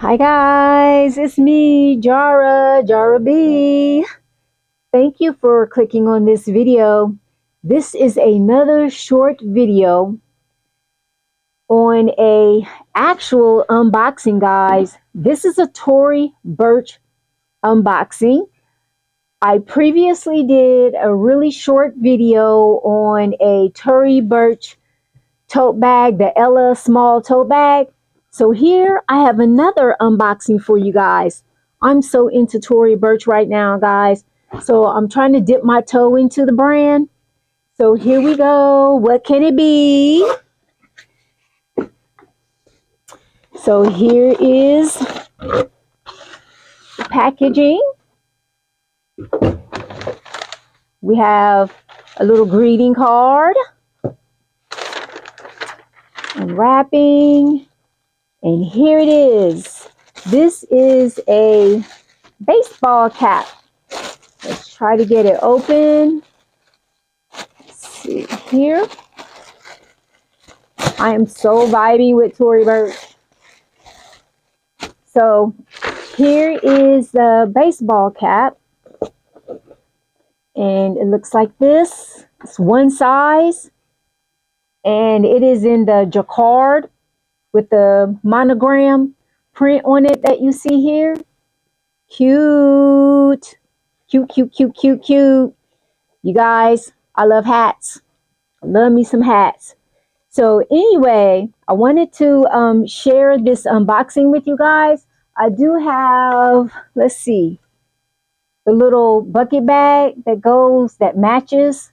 Hi guys, it's me, Jara B. Thank you for clicking on this video. This is another short video on a actual unboxing, guys. This is a Tory Burch unboxing. I previously did a really short video on a Tory Burch tote bag, the Ella small tote bag. So here I have another unboxing for you guys. I'm so into Tory Burch right now, guys. So I'm trying to dip my toe into the brand. So here we go. What can it be? So here is the packaging. We have a little greeting card and wrapping. And here it is. This is a baseball cap. Let's try to get it open. Let's see here. I am so vibing with Tory Burch. So here is the baseball cap. And it looks like this. It's one size. And it is in the jacquard with the monogram print on it that you see here. Cute. Cute, cute, cute, cute, cute. You guys, I love hats. I love me some hats. So anyway, I wanted to share this unboxing with you guys. I do have, let's see, the little bucket bag that matches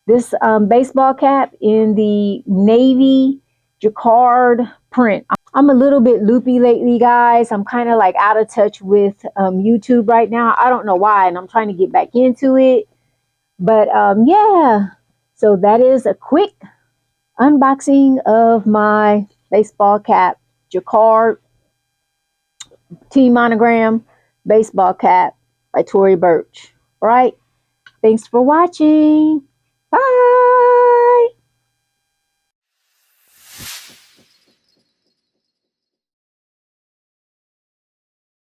this baseball cap in the navy jacquard print. I'm a little bit loopy lately, guys. I'm kind of like out of touch with YouTube right now. I don't know why, and I'm trying to get back into it. But yeah, so that is a quick unboxing of my baseball cap, jacquard T monogram baseball cap by Tory Burch. All right. Thanks for watching. Bye.